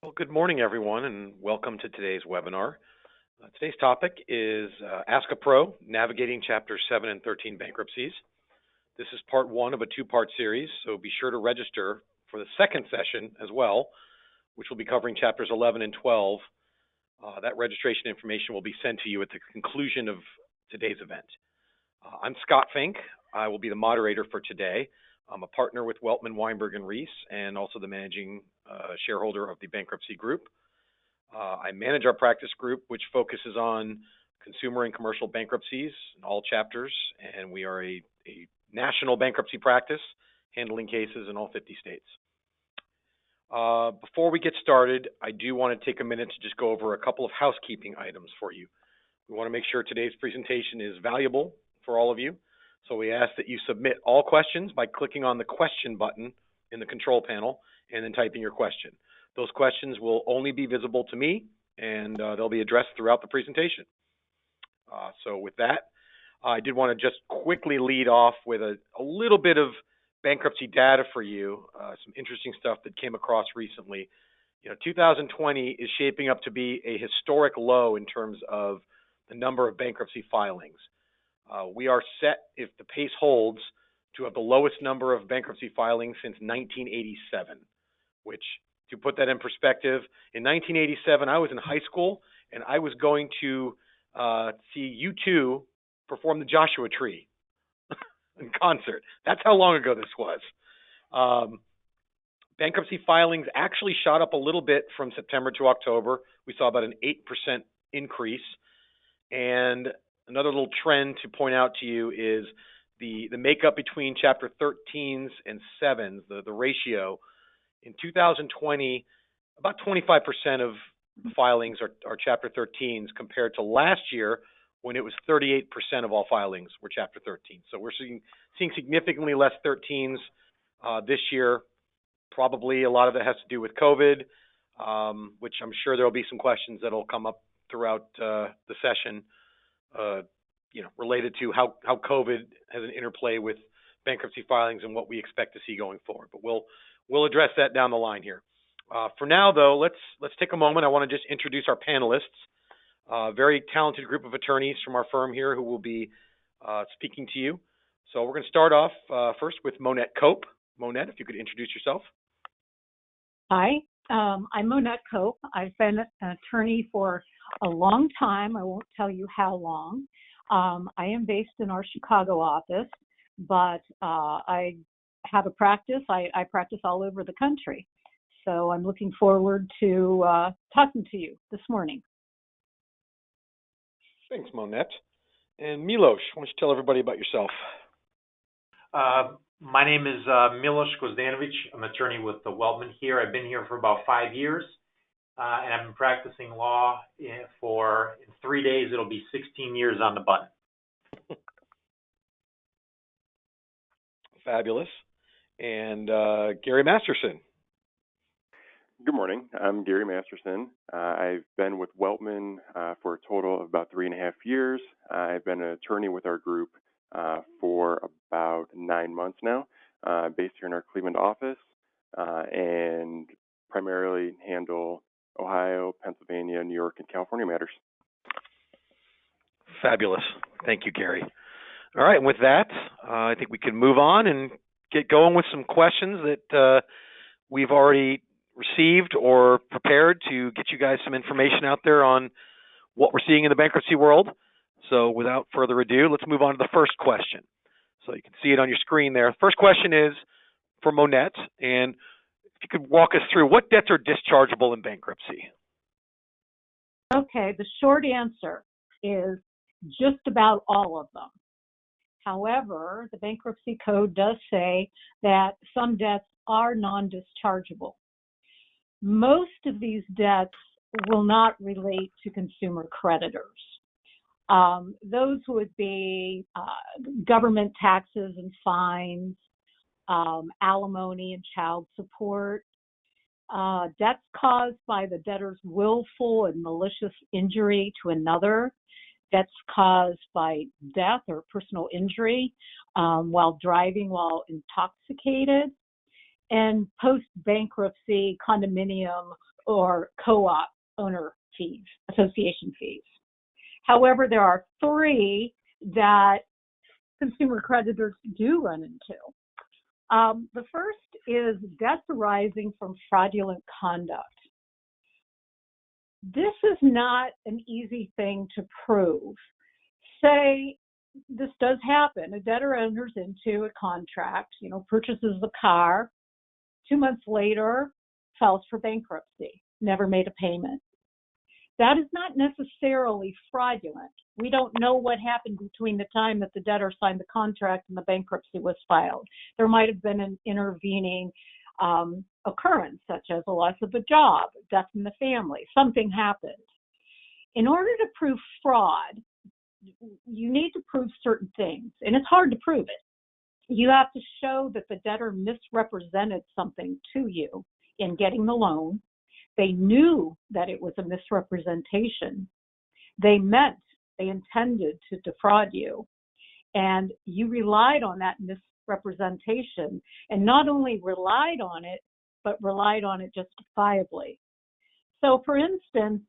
Well, good morning, everyone, and welcome to today's webinar. Today's topic is Ask a Pro, Navigating Chapters 7 and 13 Bankruptcies. This is part one of a two-part series, so be sure to register for the second session as well, which will be covering Chapters 11 and 12. That registration information will be sent to you at the conclusion of today's event. I'm Scott Fink. I will be the moderator for today. I'm a partner with Weltman, Weinberg, and Reese, and also the managing shareholder of the Bankruptcy Group. I manage our practice group, which focuses on consumer and commercial bankruptcies in all chapters, and we are a national bankruptcy practice handling cases in all 50 states. Before we get started, I do want to take a minute to just go over a couple of housekeeping items for you. We want to make sure today's presentation is valuable for all of you. So we ask that you submit all questions by clicking on the question button in the control panel and then typing your question. Those questions will only be visible to me, and they'll be addressed throughout the presentation. So with that, I did want to just quickly lead off with a little bit of bankruptcy data for you, some interesting stuff that came across recently. 2020 is shaping up to be a historic low in terms of the number of bankruptcy filings. We are set, if the pace holds, to have the lowest number of bankruptcy filings since 1987, which, to put that in perspective, in 1987, I was in high school, and I was going to see U2 perform the Joshua Tree in concert. That's how long ago this was. Bankruptcy filings actually shot up a little bit from September to October. We saw about an 8% increase, and another little trend to point out to you is the makeup between Chapter 13s and 7s, the ratio. In 2020, about 25% of filings are Chapter 13s compared to last year when it was 38% of all filings were Chapter 13. So we're seeing significantly less 13s this year. Probably a lot of it has to do with COVID, which I'm sure there will be some questions that will come up throughout the session. Related to how COVID has an interplay with bankruptcy filings and what we expect to see going forward. But we'll address that down the line here. For now, though, let's take a moment. I want to just introduce our panelists. A very talented group of attorneys from our firm here who will be speaking to you. So we're going to start off first with Monette Cope. Monette, if you could introduce yourself. Hi, I'm Monette Cope. I've been an attorney for a long time. I won't tell you how long. I am based in our Chicago office, but I have a practice. I practice all over the country. So I'm looking forward to talking to you this morning. Thanks, Monette. And Milos, why don't you tell everybody about yourself? My name is Milos Kozdanovic. I'm an attorney with the Weltman here. I've been here for about 5 years, and I've been practicing law for, in 3 days, it'll be 16 years on the button. Fabulous. And Gary Masterson. Good morning. I'm Gary Masterson. I've been with Weltman for a total of about 3.5 years. I've been an attorney with our group for about 9 months now, based here in our Cleveland office, and primarily handle Ohio, Pennsylvania, New York, and California matters. Fabulous. Thank you, Gary. All right, and with that, I think we can move on and get going with some questions that we've already received or prepared to get you guys some information out there on what we're seeing in the bankruptcy world. So without further ado, let's move on to the first question. So you can see it on your screen there. First question is for Monette, and if you could walk us through what debts are dischargeable in bankruptcy. Okay, the short answer is just about all of them. However, the Bankruptcy Code does say that some debts are non-dischargeable. Most of these debts will not relate to consumer creditors. Those would be government taxes and fines, alimony and child support, debts caused by the debtor's willful and malicious injury to another, debts caused by death or personal injury while driving while intoxicated, and post-bankruptcy condominium or co-op owner fees, association fees. However, there are three that consumer creditors do run into. The first is debts arising from fraudulent conduct. This is not an easy thing to prove. Say this does happen. A debtor enters into a contract, purchases the car. 2 months later, files for bankruptcy, never made a payment. That is not necessarily fraudulent. We don't know what happened between the time that the debtor signed the contract and the bankruptcy was filed. There might have been an intervening occurrence, such as a loss of a job, death in the family, something happened. In order to prove fraud, you need to prove certain things, and it's hard to prove it. You have to show that the debtor misrepresented something to you in getting the loan. They knew that it was a misrepresentation. They intended to defraud you, and you relied on that misrepresentation, and not only relied on it, but relied on it justifiably. So, for instance,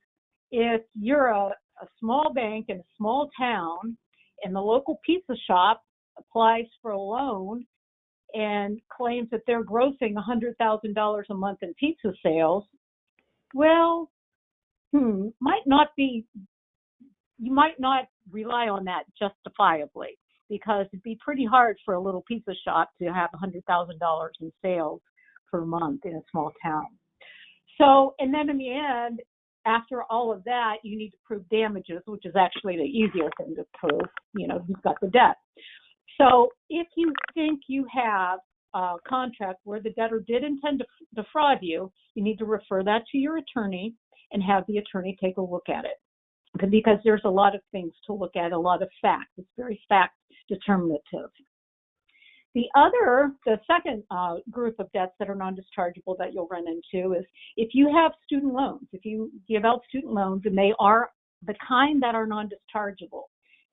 if you're a small bank in a small town and the local pizza shop applies for a loan and claims that they're grossing $100,000 a month in pizza sales, well, you might not rely on that justifiably, because it'd be pretty hard for a little pizza shop to have $100,000 in sales per month in a small town. So, and then in the end, after all of that, you need to prove damages, which is actually the easier thing to prove, who's got the debt. So if you think you have a contract where the debtor did intend to defraud you, you need to refer that to your attorney and have the attorney take a look at it. Because there's a lot of things to look at, a lot of facts. It's very fact determinative. The second group of debts that are non-dischargeable that you'll run into is if you have student loans, if you give out student loans and they are the kind that are non-dischargeable,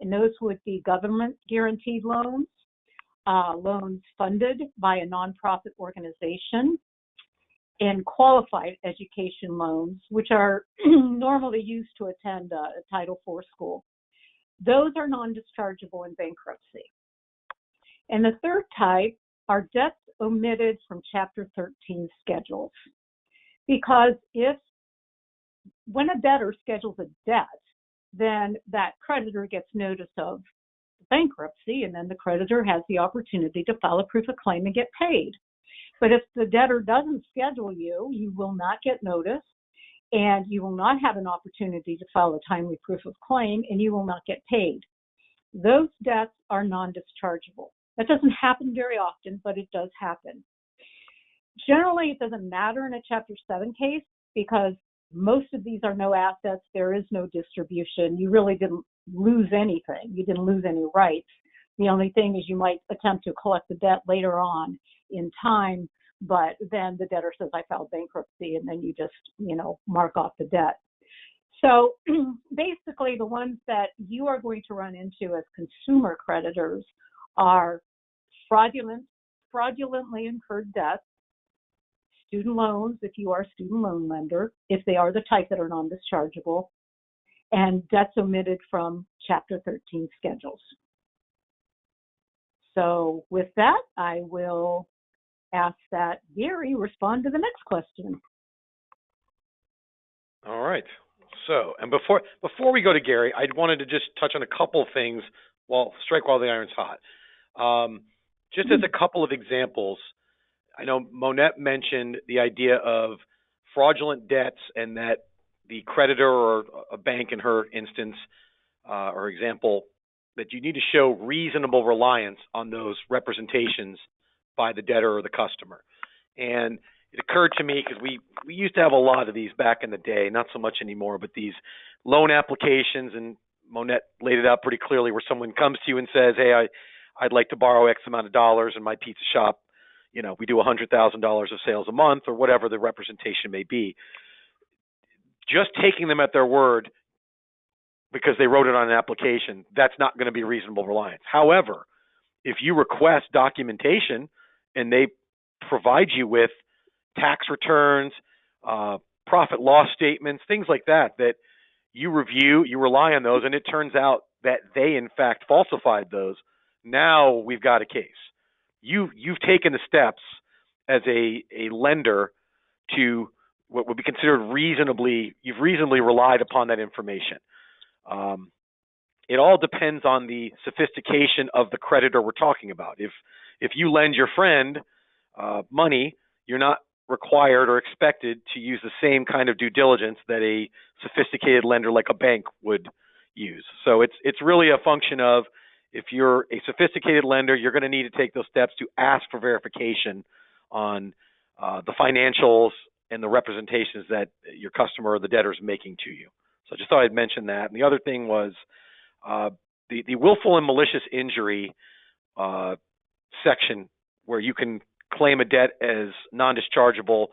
and those would be government guaranteed loans, loans funded by a nonprofit organization, and qualified education loans, which are normally used to attend a Title IV school. Those are non-dischargeable in bankruptcy. And the third type are debts omitted from Chapter 13 schedules. Because when a debtor schedules a debt, then that creditor gets notice of bankruptcy, and then the creditor has the opportunity to file a proof of claim and get paid. But if the debtor doesn't schedule you, you will not get notice, and you will not have an opportunity to file a timely proof of claim, and you will not get paid. Those debts are non-dischargeable. That doesn't happen very often, but it does happen. Generally, it doesn't matter in a Chapter 7 case because most of these are no assets. There is no distribution. You really didn't lose anything. You didn't lose any rights. The only thing is you might attempt to collect the debt later on in time, but then the debtor says, I filed bankruptcy, and then you just, mark off the debt. So basically the ones that you are going to run into as consumer creditors are fraudulently incurred debts, student loans if you are a student loan lender, if they are the type that are non-dischargeable, and debts omitted from Chapter 13 schedules. So with that, I will ask that Gary respond to the next question. All right. So, and before we go to Gary, I wanted to just touch on a couple things strike while the iron's hot. Just as a couple of examples, I know Monette mentioned the idea of fraudulent debts and that the creditor or a bank in her instance or example, that you need to show reasonable reliance on those representations by the debtor or the customer. And it occurred to me because we used to have a lot of these back in the day, not so much anymore, but these loan applications, and Monette laid it out pretty clearly where someone comes to you and says, hey, I'd like to borrow X amount of dollars in my pizza shop. We do $100,000 of sales a month or whatever the representation may be. Just taking them at their word because they wrote it on an application, that's not going to be reasonable reliance. However, if you request documentation and they provide you with tax returns, profit loss statements, things like that, that you review, you rely on those, and it turns out that they in fact falsified those. Now we've got a case. You've taken the steps as a lender to what would be considered you've reasonably relied upon that information. It all depends on the sophistication of the creditor we're talking about. If you lend your friend money, you're not required or expected to use the same kind of due diligence that a sophisticated lender like a bank would use. So it's really a function of, if you're a sophisticated lender, you're going to need to take those steps to ask for verification on the financials and the representations that your customer or the debtor is making to you. So I just thought I'd mention that. And the other thing was the willful and malicious injury section, where you can claim a debt as non-dischargeable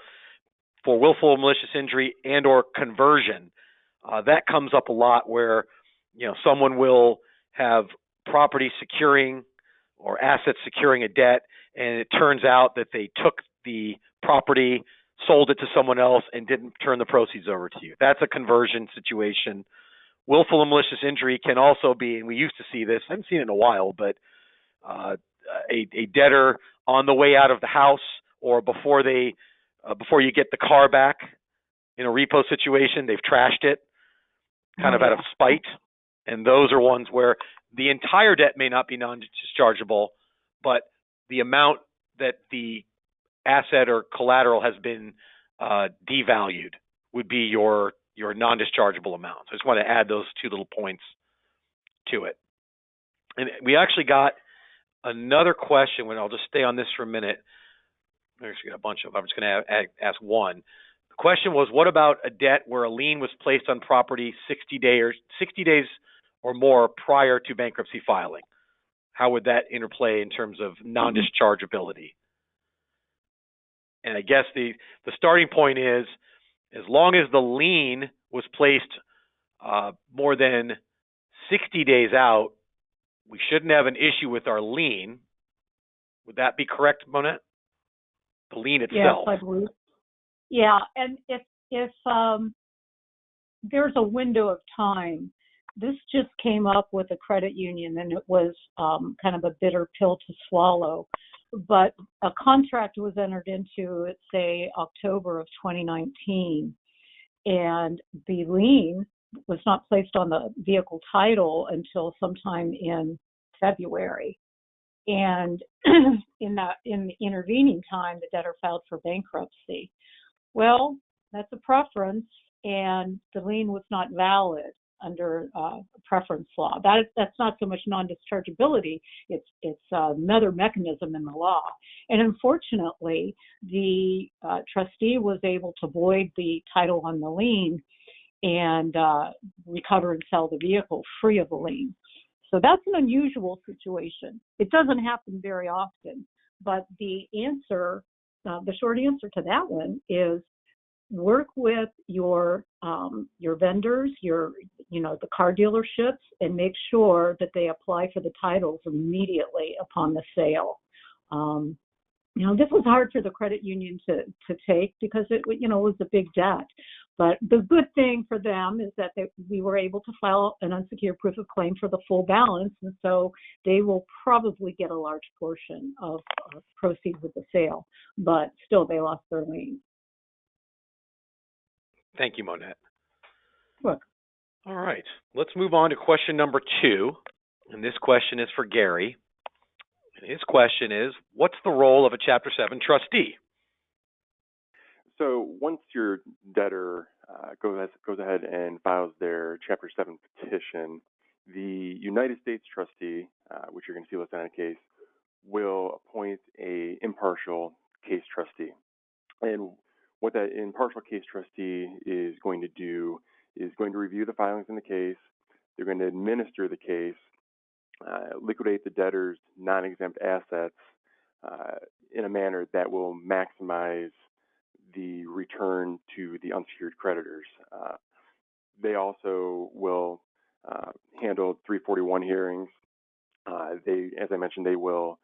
for willful and malicious injury and or conversion. That comes up a lot, where someone will have property securing or assets securing a debt, and it turns out that they took the property, sold it to someone else, and didn't turn the proceeds over to you. That's a conversion situation. Willful and malicious injury can also be, and we used to see this, I haven't seen it in a while, but a debtor on the way out of the house, or before you get the car back in a repo situation, they've trashed it kind of out of spite. And those are ones where the entire debt may not be non-dischargeable, but the amount that the asset or collateral has been devalued would be your non-dischargeable amount. So I just want to add those two little points to it. And we actually got another question, and I'll just stay on this for a minute. There's a bunch of them. I'm just going to ask one. The question was, what about a debt where a lien was placed on property 60 days or more prior to bankruptcy filing? How would that interplay in terms of non-dischargeability? And I guess the starting point is, as long as the lien was placed more than 60 days out, we shouldn't have an issue with our lien. Would that be correct, Monette? The lien itself. Yes, I believe. Yeah, and if there's a window of time, this just came up with a credit union, and it was kind of a bitter pill to swallow. But a contract was entered into, let's say, October of 2019, and the lien was not placed on the vehicle title until sometime in February. And in the intervening time, the debtor filed for bankruptcy. Well, that's a preference, and the lien was not valid under preference law. That's not so much non-dischargeability, it's another mechanism in the law. And unfortunately, the trustee was able to void the title on the lien and recover and sell the vehicle free of the lien. So that's an unusual situation. It doesn't happen very often, but the short answer to that one is work with your vendors, the car dealerships, and make sure that they apply for the titles immediately upon the sale. This was hard for the credit union to take because it was a big debt. But the good thing for them is that we were able to file an unsecured proof of claim for the full balance, and so they will probably get a large portion of proceeds with the sale. But still, they lost their lien. Thank you, Monette. Look. All right. Let's move on to question number 2. And this question is for Gary. And his question is, what's the role of a Chapter 7 trustee? So once your debtor goes ahead and files their Chapter 7 petition, the United States trustee, which you're going to see listed on a case, will appoint a impartial case trustee. And what that impartial case trustee is going to do is going to review the filings in the case. They're going to administer the case, liquidate the debtor's non-exempt assets in a manner that will maximize the return to the unsecured creditors. They also will handle 341 hearings. As I mentioned, they will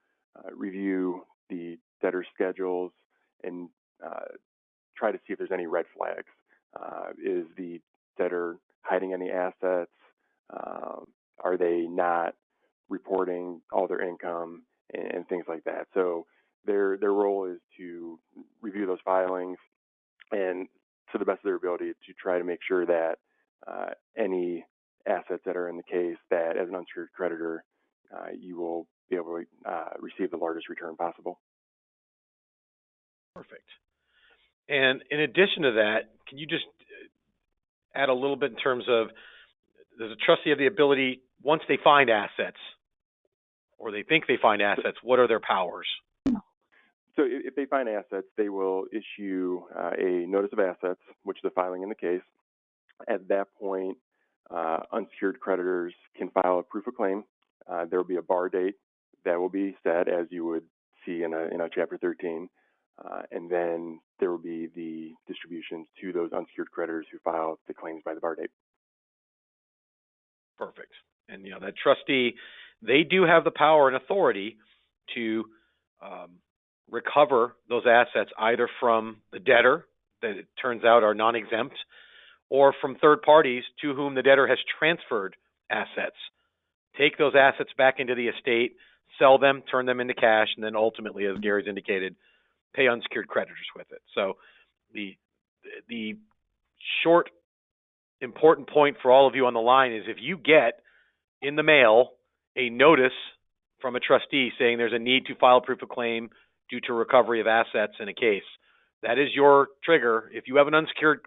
review the debtor's schedules and try to see if there's any red flags. Is the debtor hiding any assets? Are they not reporting all their income and things like that? So their role is to review those filings and, to the best of their ability, to try to make sure that any assets that are in the case, that as an unsecured creditor, you will be able to receive the largest return possible. Perfect. And in addition to that, can you just add a little bit in terms of, does a trustee have the ability, once they find assets, or they think they find assets, what are their powers? So if they find assets, they will issue a notice of assets, which is a filing in the case. At that point, unsecured creditors can file a proof of claim. There will be a bar date that will be set, as you would see in a Chapter 13. And then there will be the distributions to those unsecured creditors who file the claims by the bar date. Perfect. And, that trustee, they do have the power and authority to recover those assets either from the debtor, that it turns out are non-exempt, or from third parties to whom the debtor has transferred assets. Take those assets back into the estate, sell them, turn them into cash, and then ultimately, as Gary's indicated, pay unsecured creditors with it. So the short, important point for all of you on the line is, if you get in the mail a notice from a trustee saying there's a need to file a proof of claim due to recovery of assets in a case, that is your trigger. If you have an unsecured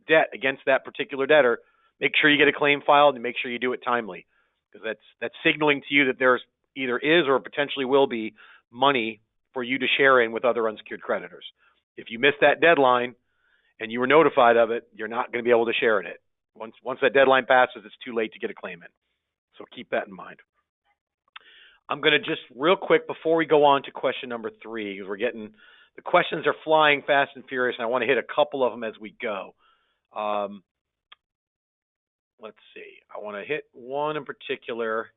debt against that particular debtor, make sure you get a claim filed and make sure you do it timely, because that's signaling to you that there's either is or potentially will be money for you to share in with other unsecured creditors. If you miss that deadline and you were notified of it, you're not going to be able to share in it. Once that deadline passes, it's too late to get a claim in. So keep that in mind. I'm going to just real quick, before we go on to question number 3, because the questions are flying fast and furious, and I want to hit a couple of them as we go. Let's see. I want to hit one in particular.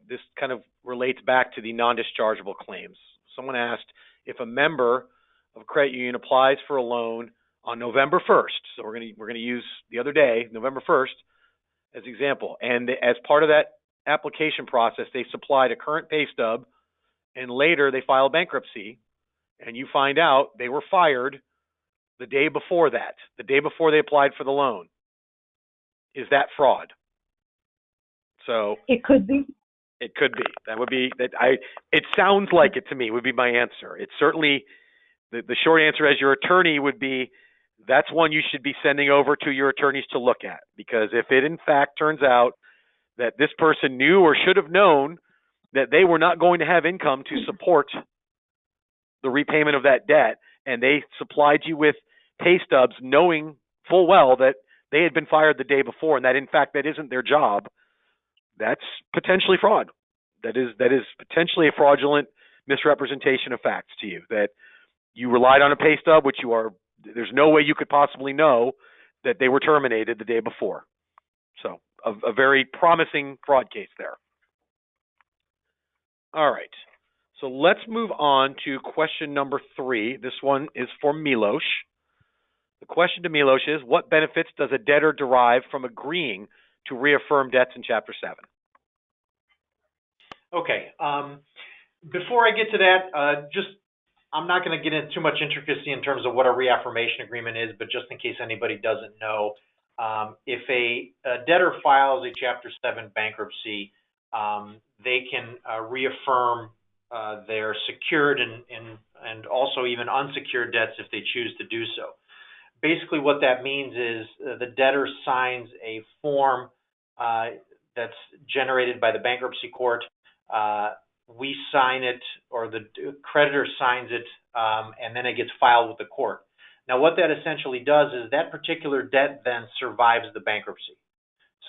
This kind of relates back to the non-dischargeable claims. Someone asked if a member of a credit union applies for a loan on November 1st. So we're going to use the other day, November 1st, as an example. And as part of that application process, they supplied a current pay stub, and later they file bankruptcy, and you find out they were fired the day before that, the day before they applied for the loan. Is that fraud? So it could be. It could be. That would be that. It sounds like it to me. Would be my answer. It's certainly the short answer as your attorney would be, that's one you should be sending over to your attorneys to look at, because if it in fact turns out that this person knew or should have known that they were not going to have income to support the repayment of that debt, and they supplied you with pay stubs knowing full well that they had been fired the day before, and that in fact that isn't their job, that's potentially fraud. That is potentially a fraudulent misrepresentation of facts to you, that you relied on a pay stub, which there's no way you could possibly know that they were terminated the day before. So a very promising fraud case there. All right. So let's move on to question number 3. This one is for Milos. The question to Milos is, what benefits does a debtor derive from agreeing to reaffirm debts in Chapter 7? Okay. Before I get to that, I'm not going to get into too much intricacy in terms of what a reaffirmation agreement is, but just in case anybody doesn't know, if a debtor files a Chapter 7 bankruptcy, they can reaffirm their secured and also even unsecured debts if they choose to do so. Basically what that means is the debtor signs a form that's generated by the bankruptcy court. We sign it, or the creditor signs it, and then it gets filed with the court. Now what that essentially does is that particular debt then survives the bankruptcy.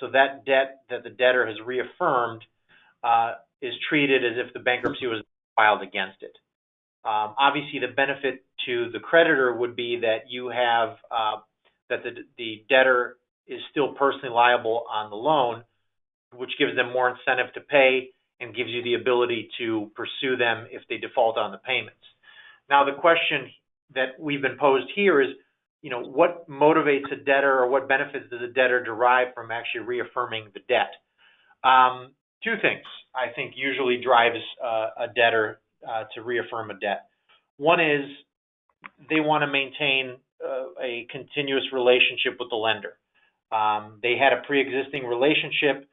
So that debt that the debtor has reaffirmed is treated as if the bankruptcy was filed against it. Obviously, the benefit to the creditor would be that you have that the debtor is still personally liable on the loan, which gives them more incentive to pay and gives you the ability to pursue them if they default on the payments. Now, the question that we've been posed here is, what motivates a debtor, or what benefits does a debtor derive from actually reaffirming the debt? Two things I think usually drives a debtor to reaffirm a debt. One is they want to maintain a continuous relationship with the lender. They had a pre-existing relationship.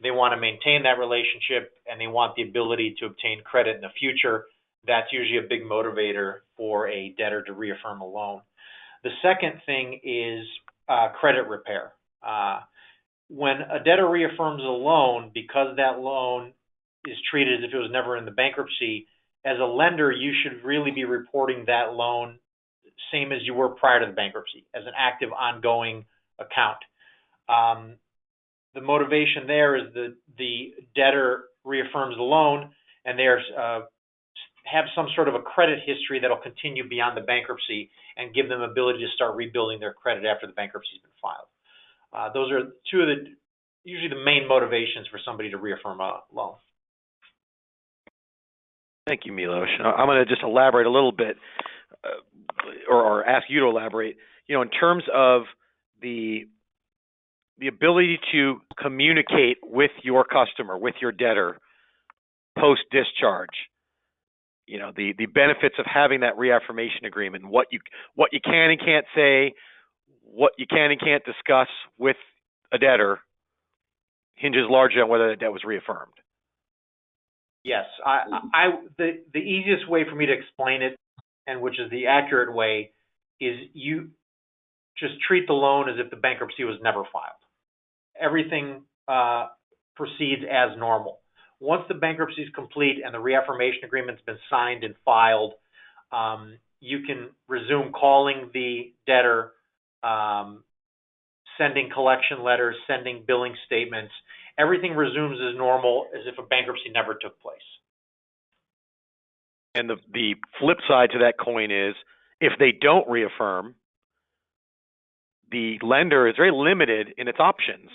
They want to maintain that relationship, and they want the ability to obtain credit in the future. That's usually a big motivator for a debtor to reaffirm a loan. The second thing is credit repair. When a debtor reaffirms a loan, because that loan is treated as if it was never in the bankruptcy, as a lender, you should really be reporting that loan same as you were prior to the bankruptcy, as an active, ongoing account. The motivation there is the debtor reaffirms the loan, and they have some sort of a credit history that'll continue beyond the bankruptcy and give them ability to start rebuilding their credit after the bankruptcy's been filed. Those are two of usually the main motivations for somebody to reaffirm a loan. Thank you, Milos. I'm going to just elaborate a little bit, or ask you to elaborate. In terms of the ability to communicate with your customer, with your debtor, post-discharge. The benefits of having that reaffirmation agreement, and what you can and can't say, what you can and can't discuss with a debtor hinges largely on whether that debt was reaffirmed. Yes, the easiest way for me to explain it, and which is the accurate way, is you just treat the loan as if the bankruptcy was never filed. Everything proceeds as normal. Once the bankruptcy is complete and the reaffirmation agreement's been signed and filed, you can resume calling the debtor, sending collection letters, sending billing statements. Everything resumes as normal, as if a bankruptcy never took place. And the flip side to that coin is, if they don't reaffirm, the lender is very limited in its options.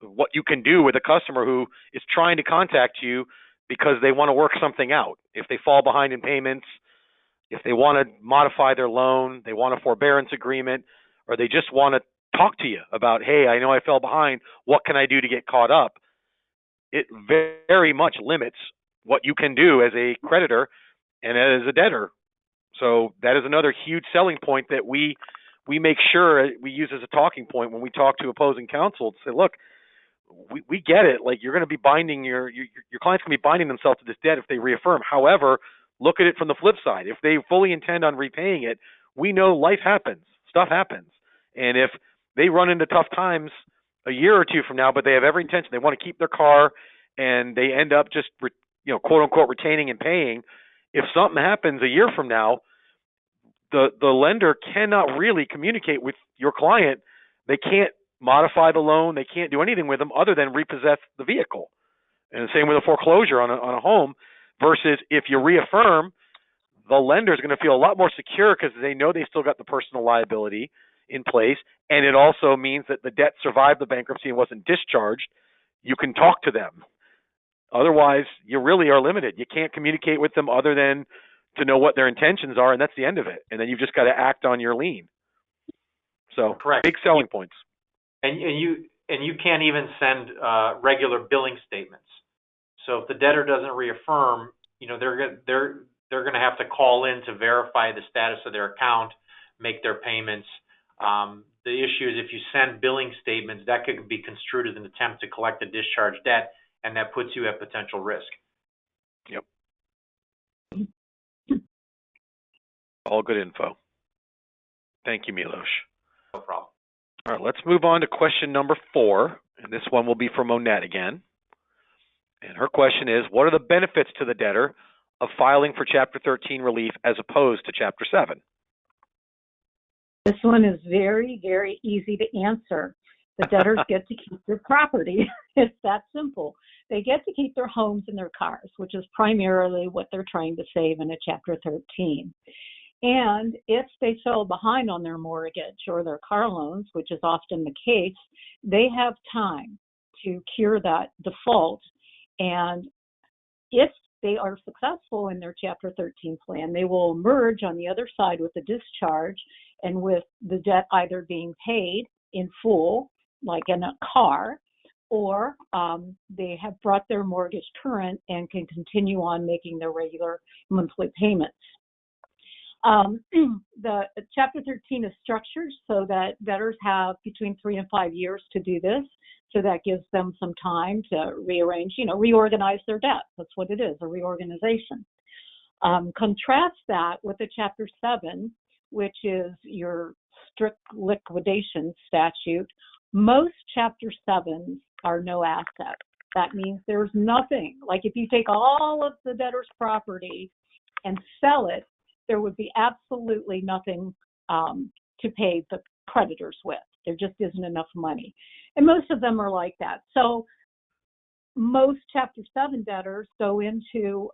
What you can do with a customer who is trying to contact you because they want to work something out. If they fall behind in payments, if they want to modify their loan, they want a forbearance agreement, or they just want to talk to you about, hey, I know I fell behind, what can I do to get caught up? It very much limits what you can do as a creditor and as a debtor. So that is another huge selling point that we make sure we use as a talking point when we talk to opposing counsel to say, look, we get it. Like, you're going to be binding your client's going to be binding themselves to this debt if they reaffirm. However, look at it from the flip side. If they fully intend on repaying it, we know life happens, stuff happens. And if they run into tough times a year or two from now, but they have every intention, they want to keep their car, and they end up just, quote unquote, retaining and paying. If something happens a year from now, the lender cannot really communicate with your client. They can't modify the loan. They can't do anything with them other than repossess the vehicle. And the same with a foreclosure on a home, versus if you reaffirm, the lender is going to feel a lot more secure because they know they still got the personal liability in place. And it also means that the debt survived the bankruptcy and wasn't discharged. You can talk to them. Otherwise, you really are limited. You can't communicate with them other than to know what their intentions are, and that's the end of it. And then you've just got to act on your lien. So, correct. Big selling points. And you can't even send regular billing statements. So if the debtor doesn't reaffirm, they're going to have to call in to verify the status of their account, make their payments. The issue is, if you send billing statements, that could be construed as an attempt to collect a discharged debt, and that puts you at potential risk. Yep. All good info. Thank you, Milos. No problem. All right, let's move on to question number 4, and this one will be from Monette again. And her question is, what are the benefits to the debtor of filing for Chapter 13 relief as opposed to Chapter 7? This one is very, very easy to answer. The debtors get to keep their property. It's that simple. They get to keep their homes and their cars, which is primarily what they're trying to save in a Chapter 13. And if they fell behind on their mortgage or their car loans, which is often the case, they have time to cure that default. And if they are successful in their Chapter 13 plan, they will emerge on the other side with a discharge, and with the debt either being paid in full, like in a car, or they have brought their mortgage current and can continue on making their regular monthly payments. The Chapter 13 is structured so that debtors have between 3 and 5 years to do this. So that gives them some time to rearrange, reorganize their debt. That's what it is, a reorganization. Contrast that with the Chapter 7, which is your strict liquidation statute. Most Chapter 7s are no asset. That means there's nothing. Like if you take all of the debtor's property and sell it, there would be absolutely nothing to pay the creditors with. There just isn't enough money. And most of them are like that. So most Chapter 7 debtors go into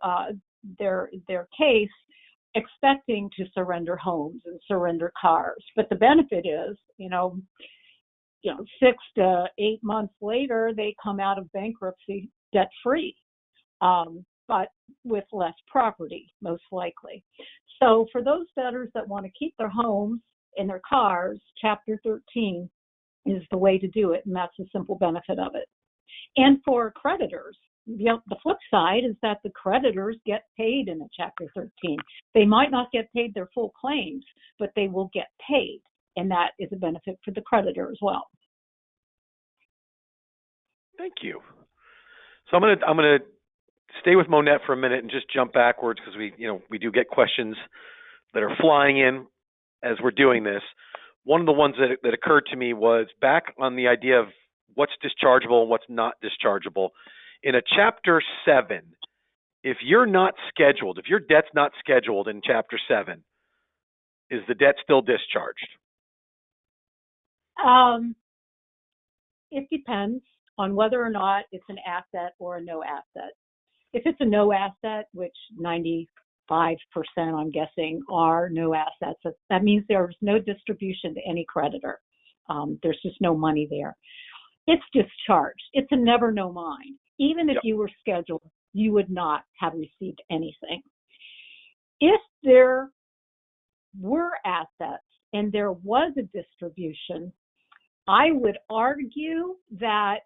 their case expecting to surrender homes and surrender cars. But the benefit is, 6 to 8 months later, they come out of bankruptcy debt-free, but with less property, most likely. So for those debtors that want to keep their homes and their cars, Chapter 13 is the way to do it, and that's the simple benefit of it. And for creditors, the flip side is that the creditors get paid in a Chapter 13. They might not get paid their full claims, but they will get paid, and that is a benefit for the creditor as well. Thank you. So I'm gonna stay with Monette for a minute and just jump backwards because we do get questions that are flying in as we're doing this. One of the ones that occurred to me was back on the idea of what's dischargeable and what's not dischargeable. In a Chapter 7, if your debt's not scheduled in Chapter 7, is the debt still discharged? It depends on whether or not it's an asset or a no asset. If it's a no asset, which 95% I'm guessing are no assets, that means there's no distribution to any creditor. There's just no money there. It's discharged. It's a never no mind. Even if you were scheduled, you would not have received anything. If there were assets and there was a distribution, I would argue that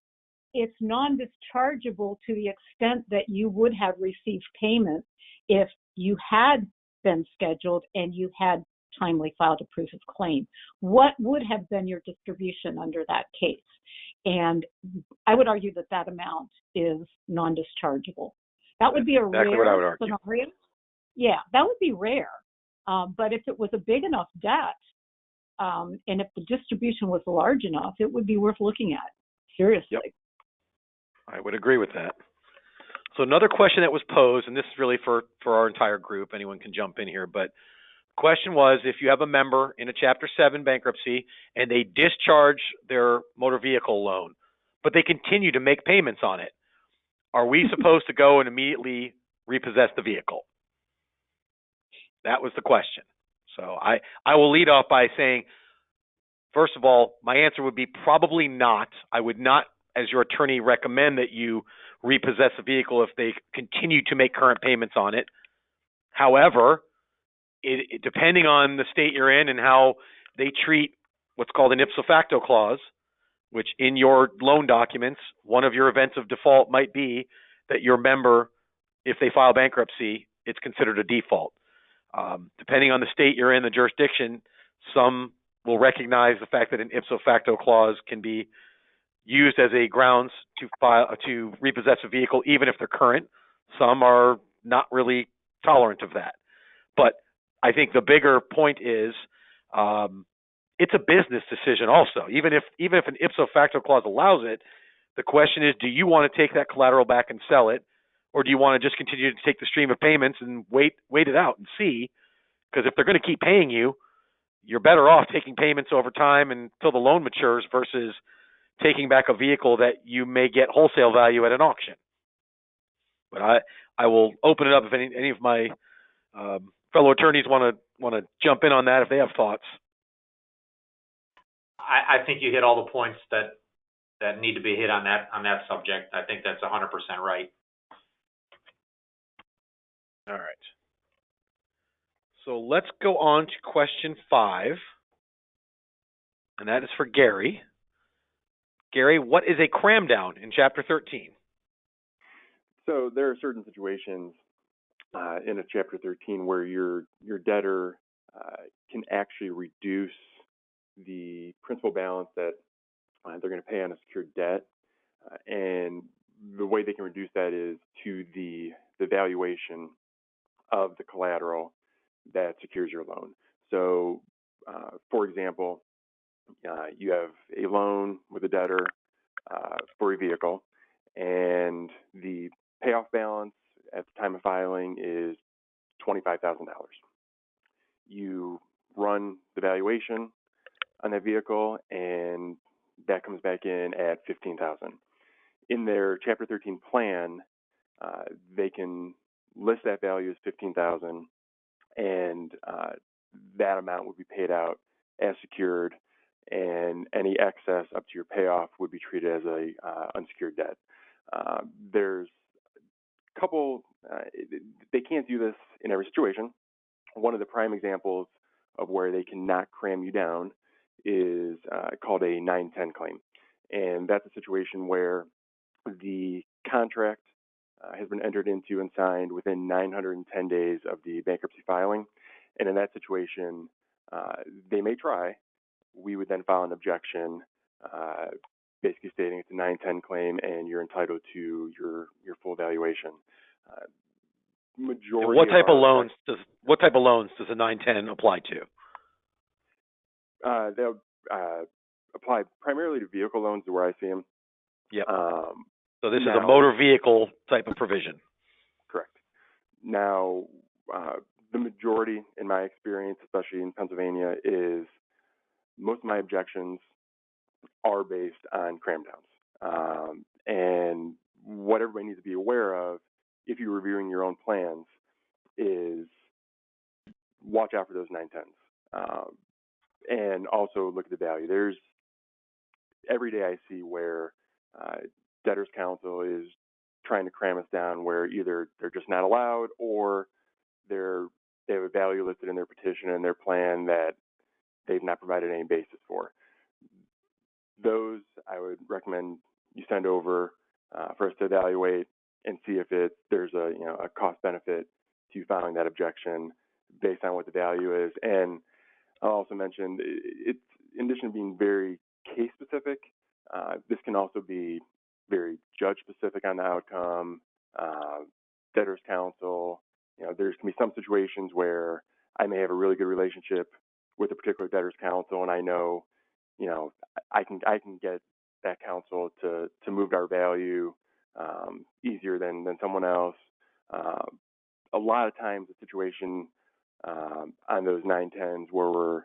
it's non-dischargeable to the extent that you would have received payment if you had been scheduled and you had timely filed a proof of claim. What would have been your distribution under that case? And I would argue that that amount is non-dischargeable. That would be a exactly rare what I would argue. scenario. Yeah, that would be rare. But if it was a big enough debt, and if the distribution was large enough, it would be worth looking at, seriously. Yep. I would agree with that. So another question that was posed, and this is really for our entire group, anyone can jump in here, but the question was, if you have a member in a Chapter 7 bankruptcy and they discharge their motor vehicle loan, but they continue to make payments on it, are we supposed to go and immediately repossess the vehicle? That was the question. So I will lead off by saying, first of all, my answer would be probably not. I would not, as your attorney, recommend that you repossess a vehicle if they continue to make current payments on it. However, depending on the state you're in and how they treat what's called an ipso facto clause, which in your loan documents, one of your events of default might be that your member, if they file bankruptcy, it's considered a default. Depending on the state you're in, the jurisdiction, some will recognize the fact that an ipso facto clause can be used as a grounds to repossess a vehicle, even if they're current. Some are not really tolerant of that. But I think the bigger point is it's a business decision also. Even if an ipso facto clause allows it, the question is, do you want to take that collateral back and sell it, or do you want to just continue to take the stream of payments and wait it out and see? Because if they're going to keep paying you, you're better off taking payments over time until the loan matures versus taking back a vehicle that you may get wholesale value at an auction. But I will open it up if any of my fellow attorneys want to jump in on that if they have thoughts. I think you hit all the points that need to be hit on that subject. I think that's 100% right. All right. So let's go on to question 5. and that is for Gary. Gary, what is a cram down in Chapter 13? So there are certain situations in a Chapter 13 where your debtor can actually reduce the principal balance that they're going to pay on a secured debt, and the way they can reduce that is to the valuation of the collateral that secures your loan. So, for example, you have a loan with a debtor for a vehicle, and the payoff balance at the time of filing is $25,000. You run the valuation on that vehicle, and that comes back in at $15,000. In their Chapter 13 plan, they can list that value as $15,000, and that amount would be paid out as secured, and any excess up to your payoff would be treated as a unsecured debt. There's a couple, they can't do this in every situation. One of the prime examples of where they cannot cram you down is called a 910 claim. And that's a situation where the contract has been entered into and signed within 910 days of the bankruptcy filing. And in that situation, they may try. We would then file an objection, basically stating it's a 910 claim and you're entitled to your full valuation. Majority. What type of loans does a 910 apply to? They'll apply primarily to vehicle loans, where I see them. Yep. So this is a motor vehicle type of provision. Correct. Now, the majority, in my experience, especially in Pennsylvania, is most of my objections are based on cram downs. And what everybody needs to be aware of, if you're reviewing your own plans, is watch out for those 910s. And also look at the value. There's every day I see where debtors counsel is trying to cram us down, where either they're just not allowed or they have a value listed in their petition and their plan that they've not provided any basis for. Those I would recommend you send over for us to evaluate and see if there's a cost benefit to filing that objection based on what the value is. And I'll also mention, it's in addition to being very case specific, this can also be very judge specific on the outcome. Debtors counsel, there's can be some situations where I may have a really good relationship with a particular debtors counsel, and I know, I can get that counsel to move our value easier than someone else. A lot of times the situation on those 910s where we're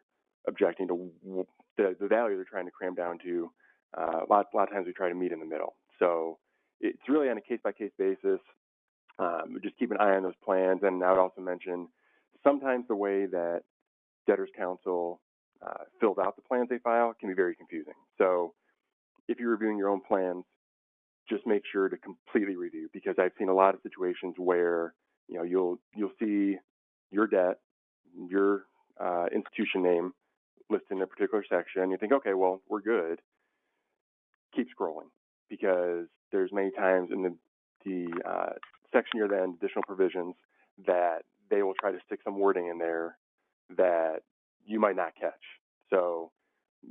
objecting to the value they're trying to cram down to, a lot of times we try to meet in the middle. So it's really on a case-by-case basis. Just keep an eye on those plans. And I would also mention sometimes the way that debtors counsel fills out the plans they file can be very confusing. So if you're reviewing your own plans, just make sure to completely review, because I've seen a lot of situations where you'll see your debt, your institution name listed in a particular section. You think, okay, well, we're good. Keep scrolling, because there's many times in the section near the end, additional provisions, that they will try to stick some wording in there that you might not catch. So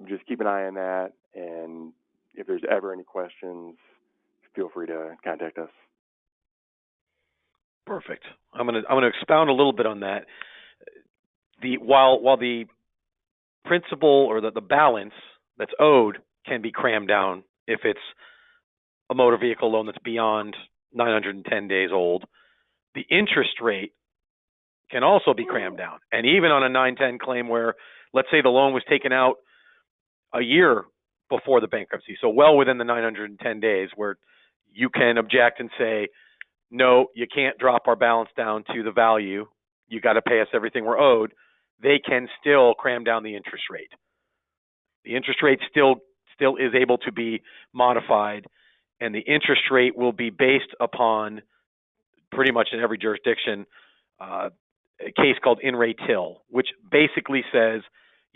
just keep an eye on that, and if there's ever any questions, feel free to contact us. Perfect. I'm gonna expound a little bit on that. While the principal or the balance that's owed can be crammed down if it's a motor vehicle loan that's beyond 910 days old, the interest rate can also be crammed down. And even on a 910 claim where, let's say the loan was taken out a year before the bankruptcy, so well within the 910 days, where you can object and say, no, you can't drop our balance down to the value. You got to pay us everything we're owed. They can still cram down the interest rate. The interest rate still is able to be modified, and the interest rate will be based upon, pretty much in every jurisdiction, a case called in re till, which basically says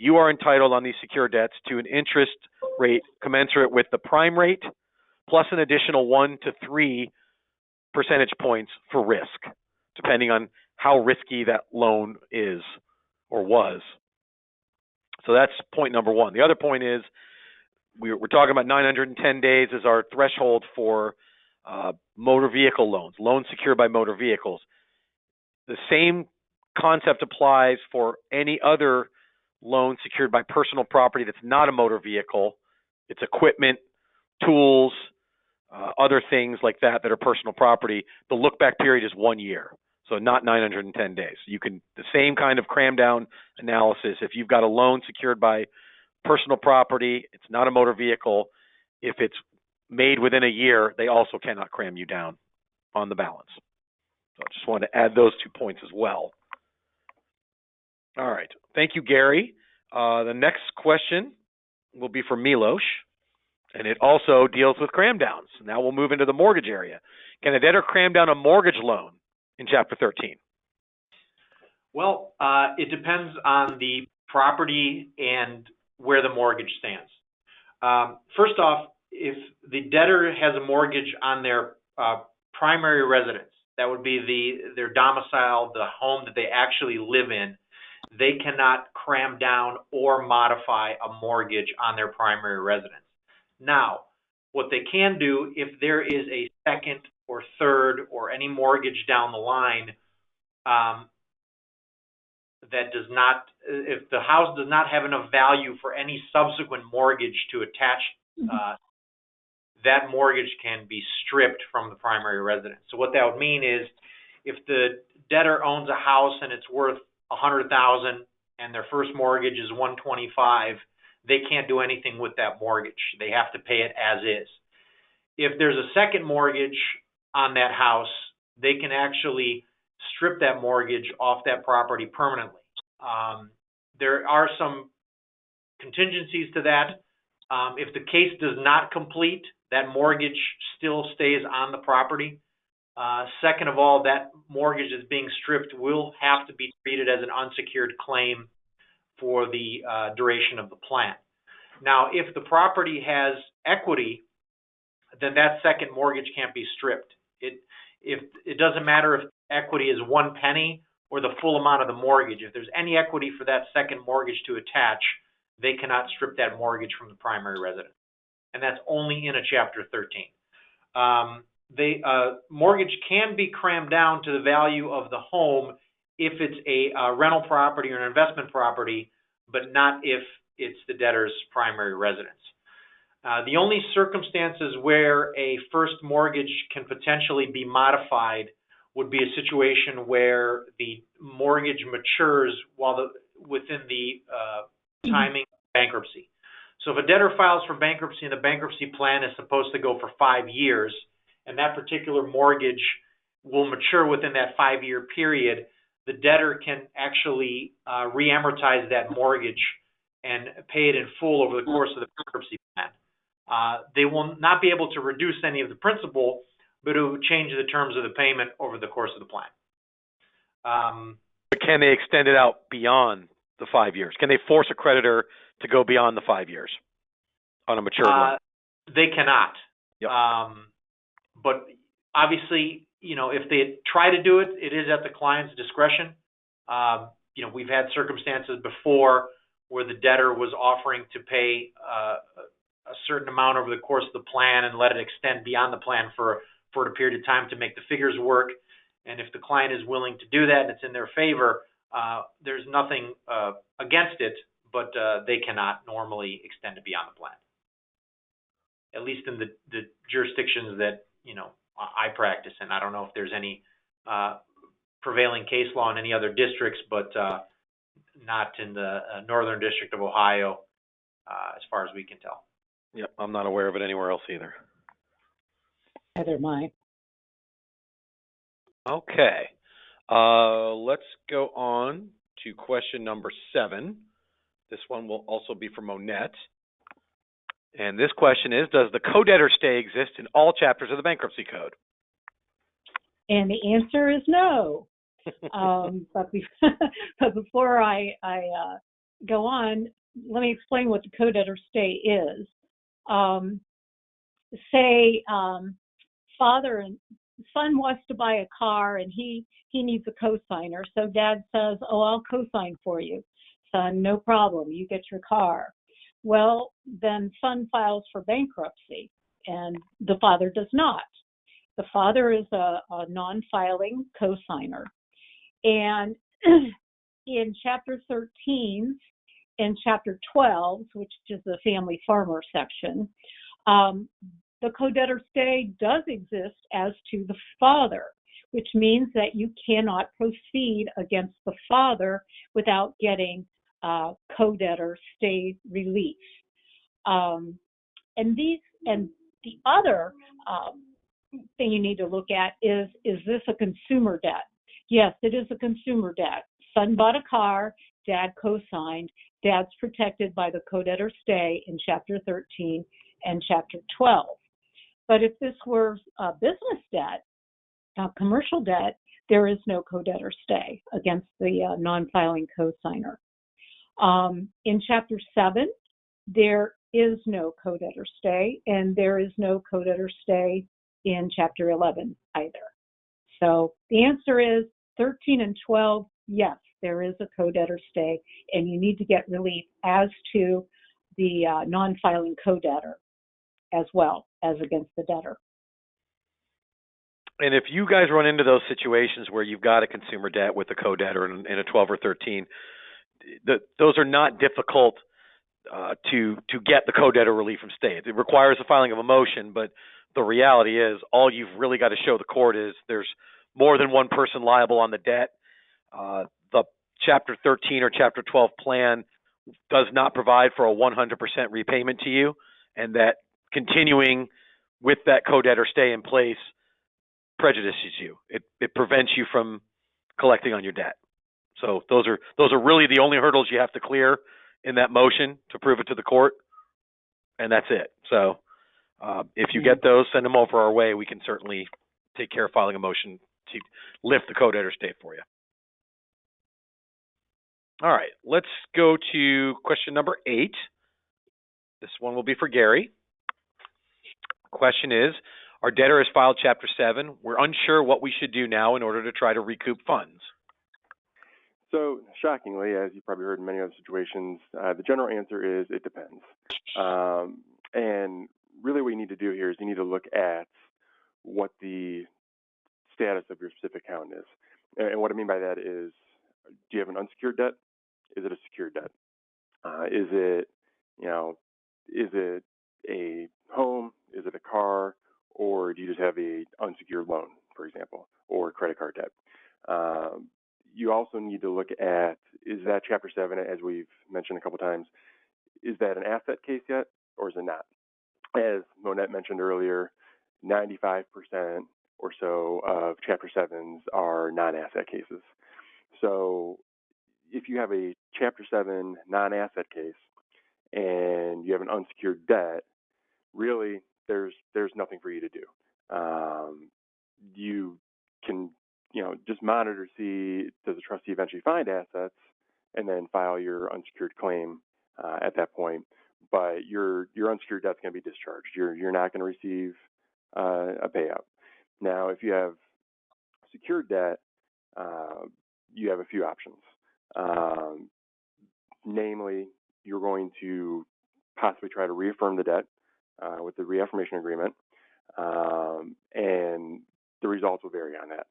you are entitled on these secured debts to an interest rate commensurate with the prime rate plus an additional 1 to 3 percentage points for risk, depending on how risky that loan is or was. So that's point number one. The other point is we're talking about 910 days as our threshold for motor vehicle loans, loans secured by motor vehicles. The same concept applies for any other loan secured by personal property that's not a motor vehicle. It's equipment, tools, other things like that that are personal property. The look-back period is 1 year, so not 910 days. You can, the same kind of cram down analysis, if you've got a loan secured by personal property, it's not a motor vehicle, if it's made within a year, they also cannot cram you down on the balance. So I just wanted to add those 2 points as well. All right. Thank you, Gary. The next question will be for Milos, and it also deals with cram downs. Now we'll move into the mortgage area. Can a debtor cram down a mortgage loan in Chapter 13? Well, it depends on the property and where the mortgage stands. First off, if the debtor has a mortgage on their primary residence, that would be their domicile, the home that they actually live in, they cannot cram down or modify a mortgage on their primary residence. Now, what they can do, if there is a second or third or any mortgage down the line that does not, if the house does not have enough value for any subsequent mortgage to attach, that mortgage can be stripped from the primary residence. So what that would mean is if the debtor owns a house and it's worth $100,000 and their first mortgage is $125,000, they can't do anything with that mortgage. They have to pay it as is. If there's a second mortgage on that house, they can actually strip that mortgage off that property permanently. There are some contingencies to that. If the case does not complete, that mortgage still stays on the property. Second of all, that mortgage that's being stripped will have to be treated as an unsecured claim for the duration of the plan. Now, if the property has equity, then that second mortgage can't be stripped. It doesn't matter if equity is 1 penny or the full amount of the mortgage. If there's any equity for that second mortgage to attach, they cannot strip that mortgage from the primary residence. And that's only in a Chapter 13. The mortgage can be crammed down to the value of the home if it's a rental property or an investment property, but not if it's the debtor's primary residence. The only circumstances where a first mortgage can potentially be modified would be a situation where the mortgage matures within the timing of bankruptcy. So if a debtor files for bankruptcy and the bankruptcy plan is supposed to go for 5 years, and that particular mortgage will mature within that 5-year period, the debtor can actually re-amortize that mortgage and pay it in full over the course of the bankruptcy plan. They will not be able to reduce any of the principal, but it will change the terms of the payment over the course of the plan. But can they extend it out beyond the 5 years? Can they force a creditor to go beyond the 5 years on a matured loan? They cannot. Yep. But obviously, if they try to do it, it is at the client's discretion. We've had circumstances before where the debtor was offering to pay a certain amount over the course of the plan and let it extend beyond the plan for a period of time to make the figures work. And if the client is willing to do that and it's in their favor, there's nothing against it, but they cannot normally extend it beyond the plan. At least in the jurisdictions that, I practice in. I don't know if there's any prevailing case law in any other districts, but not in the Northern District of Ohio, as far as we can tell. Yep, I'm not aware of it anywhere else either. Neither am I. Okay. Let's go on to question number 7. This one will also be from Monette. And this question is, does the co-debtor stay exist in all chapters of the Bankruptcy Code? And the answer is no. But before I go on, let me explain what the co-debtor stay is. Say father and son wants to buy a car and he needs a co-signer. So dad says, oh, I'll co-sign for you. Son, no problem, you get your car. Well, then son files for bankruptcy and the father does not. The father is a non-filing co-signer. And in Chapter 13 and Chapter 12, which is the family farmer section, the co-debtor stay does exist as to the father, which means that you cannot proceed against the father without getting co-debtor stay relief. And the other thing you need to look at is this a consumer debt? Yes, it is a consumer debt. Son bought a car, dad co-signed, dad's protected by the co-debtor stay in Chapter 13 and Chapter 12. But if this were a business debt, a commercial debt, there is no co-debtor stay against the non-filing co-signer. In Chapter 7, there is no co-debtor stay, and there is no co-debtor stay in Chapter 11 either. So the answer is 13 and 12, yes, there is a co-debtor stay, and you need to get relief as to the non-filing co-debtor as well as against the debtor. And if you guys run into those situations where you've got a consumer debt with a co-debtor in a 12 or 13, those are not difficult to get the co-debtor relief from stay. It requires the filing of a motion, but the reality is all you've really got to show the court is there's more than one person liable on the debt. The Chapter 13 or Chapter 12 plan does not provide for a 100% repayment to you, and that continuing with that co-debtor stay in place prejudices you. It prevents you from collecting on your debt. So those are really the only hurdles you have to clear in that motion to prove it to the court, and that's it. So if you get those, send them over our way. We can certainly take care of filing a motion to lift the co-debtor stay for you. All right, let's go to question number 8. This one will be for Gary. Question is, our debtor has filed Chapter 7. We're unsure what we should do now in order to try to recoup funds. So, shockingly, as you probably heard in many other situations, the general answer is it depends. And really what you need to do here is you need to look at what the status of your specific account is. And what I mean by that is, do you have an unsecured debt? Is it a secured debt? Is it a home? Is it a car? Or do you just have a unsecured loan, for example, or credit card debt? You also need to look at, is that Chapter 7, as we've mentioned a couple times, is that an asset case yet, or is it not? As Monette mentioned earlier, 95% or so of Chapter 7s are non-asset cases. So if you have a Chapter 7 non-asset case and you have an unsecured debt, really there's nothing for you to do. You can just monitor, see does the trustee eventually find assets, and then file your unsecured claim at that point. But your unsecured debt's going to be discharged. You're not going to receive a payout. Now, if you have secured debt, you have a few options. Namely, you're going to possibly try to reaffirm the debt with the reaffirmation agreement, and the results will vary on that.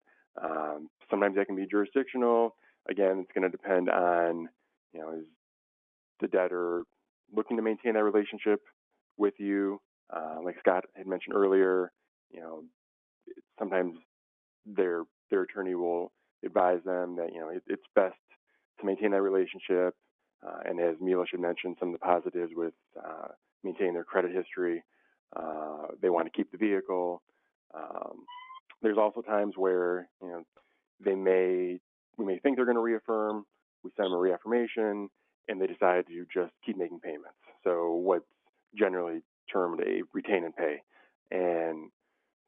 Sometimes that can be jurisdictional. Again, it's going to depend on, is the debtor looking to maintain that relationship with you? Like Scott had mentioned earlier, sometimes their attorney will advise them that, it's best to maintain that relationship. And as Mila should mention, some of the positives with maintaining their credit history, they want to keep the vehicle. There's also times where, we may think they're going to reaffirm, we send them a reaffirmation, and they decide to just keep making payments. So what's generally termed a retain and pay. And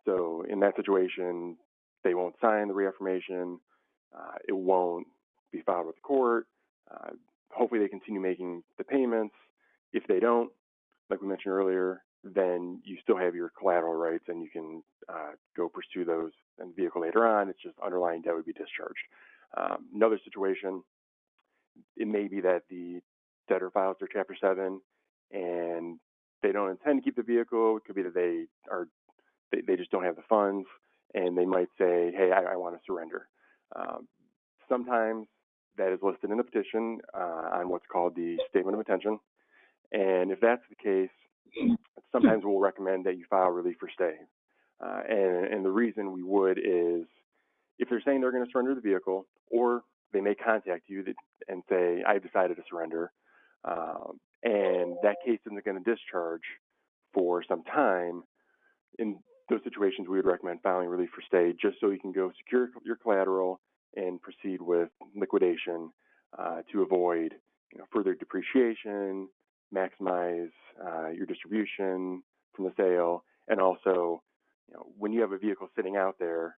so in that situation, they won't sign the reaffirmation. It won't be filed with the court. hopefully they continue making the payments. If they don't, like we mentioned earlier, then you still have your collateral rights and you can go pursue those in the vehicle later on. It's just underlying debt would be discharged. Another situation, it may be that the debtor files their Chapter 7 and they don't intend to keep the vehicle. It could be that they just don't have the funds, and they might say, hey, I want to surrender. Sometimes that is listed in the petition on what's called the statement of intention. And if that's the case, sometimes we'll recommend that you file relief for stay. And the reason we would is if they're saying they're going to surrender the vehicle, or they may contact you and say, I've decided to surrender, and that case isn't going to discharge for some time. In those situations, we would recommend filing relief for stay just so you can go secure your collateral and proceed with liquidation to avoid further depreciation, maximize your distribution from the sale, and also when you have a vehicle sitting out there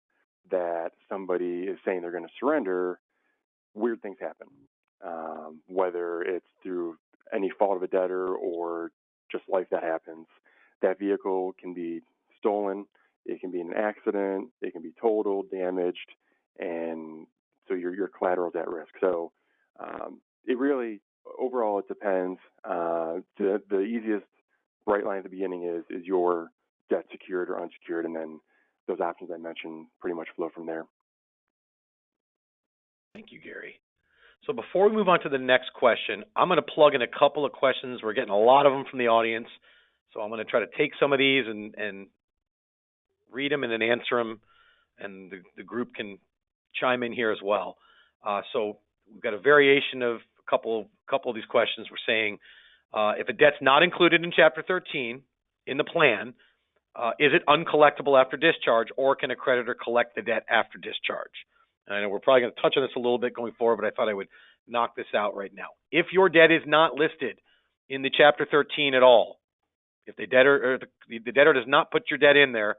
that somebody is saying they're going to surrender, weird things happen, whether it's through any fault of a debtor or just life that happens. That vehicle can be stolen, it can be an accident, it can be totaled, damaged, and so your collateral is at risk. So it really, overall, it depends. The easiest bright line at the beginning is your debt secured or unsecured, and then those options I mentioned pretty much flow from there. Thank you, Gary. So before we move on to the next question, I'm going to plug in a couple of questions. We're getting a lot of them from the audience. So I'm going to try to take some of these and read them and then answer them, and the group can chime in here as well. So we've got a variation of a couple of these questions. We're saying if a debt's not included in Chapter 13 in the plan, is it uncollectible after discharge, or can a creditor collect the debt after discharge? And I know we're probably going to touch on this a little bit going forward, but I thought I would knock this out right now. If your debt is not listed in the Chapter 13 at all, if the debtor does not put your debt in there,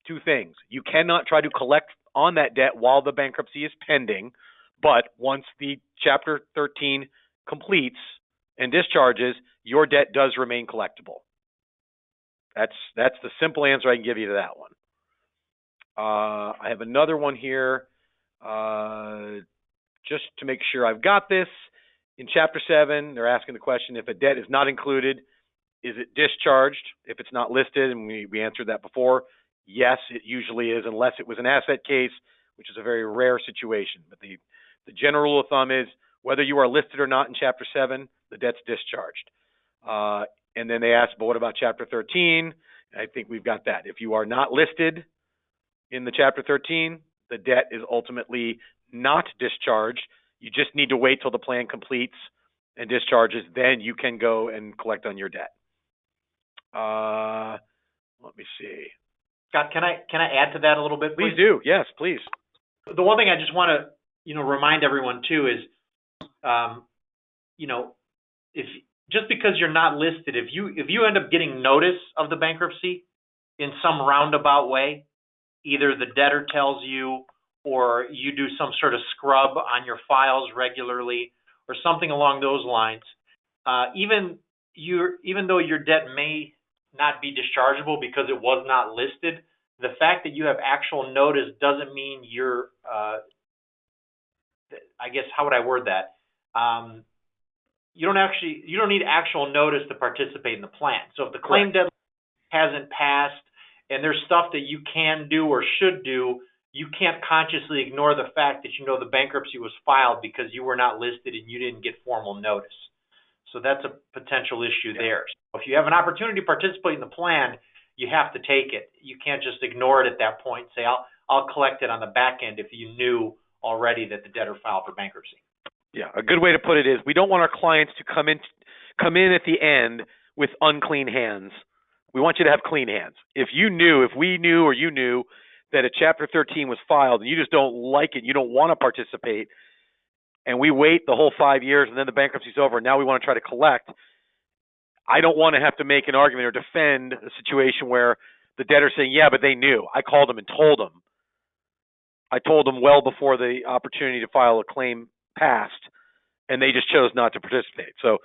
two things. You cannot try to collect on that debt while the bankruptcy is pending, but once the Chapter 13 completes and discharges, your debt does remain collectible. That's the simple answer I can give you to that one. I have another one here, just to make sure I've got this. In Chapter 7, they're asking the question, if a debt is not included, is it discharged if it's not listed? And we answered that before. Yes, it usually is, unless it was an asset case, which is a very rare situation. But the general rule of thumb is whether you are listed or not in Chapter 7, the debt's discharged. And then they asked, but what about Chapter 13? I think we've got that. If you are not listed in the Chapter 13, the debt is ultimately not discharged. You just need to wait till the plan completes and discharges. Then you can go and collect on your debt. Let me see. Scott, can I add to that a little bit, please? Please do. Yes, please. The one thing I just want to remind everyone too is, if just because you're not listed, if you end up getting notice of the bankruptcy in some roundabout way, either the debtor tells you or you do some sort of scrub on your files regularly or something along those lines, even though your debt may not be dischargeable because it was not listed, the fact that you have actual notice doesn't mean you're, I guess, how would I word that? You don't need actual notice to participate in the plan. So if the claim deadline hasn't passed and there's stuff that you can do or should do, you can't consciously ignore the fact that the bankruptcy was filed because you were not listed and you didn't get formal notice. So that's a potential issue there. So if you have an opportunity to participate in the plan, you have to take it. You can't just ignore it at that point and say, I'll collect it on the back end if you knew already that the debtor filed for bankruptcy. Yeah, a good way to put it is we don't want our clients to come in at the end with unclean hands. We want you to have clean hands. If we knew or you knew that a Chapter 13 was filed and you just don't like it, you don't want to participate, and we wait the whole 5 years and then the bankruptcy's over and now we want to try to collect, I don't want to have to make an argument or defend a situation where the debtor's saying, yeah, but they knew. I called them and told them. I told them well before the opportunity to file a claim passed and they just chose not to participate. So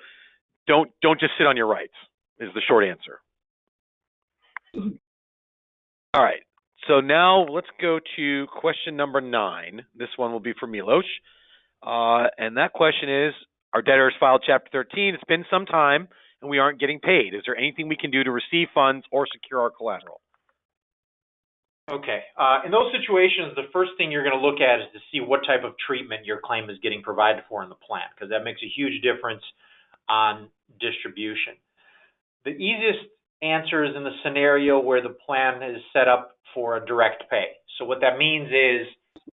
don't just sit on your rights is the short answer. All right. So now let's go to question number 9. This one will be for Milos. And that question is, our debtor has filed Chapter 13. It's been some time, and we aren't getting paid. Is there anything we can do to receive funds or secure our collateral? Okay. In those situations, the first thing you're going to look at is to see what type of treatment your claim is getting provided for in the plan, because that makes a huge difference on distribution. The easiest answer is in the scenario where the plan is set up for a direct pay. So what that means is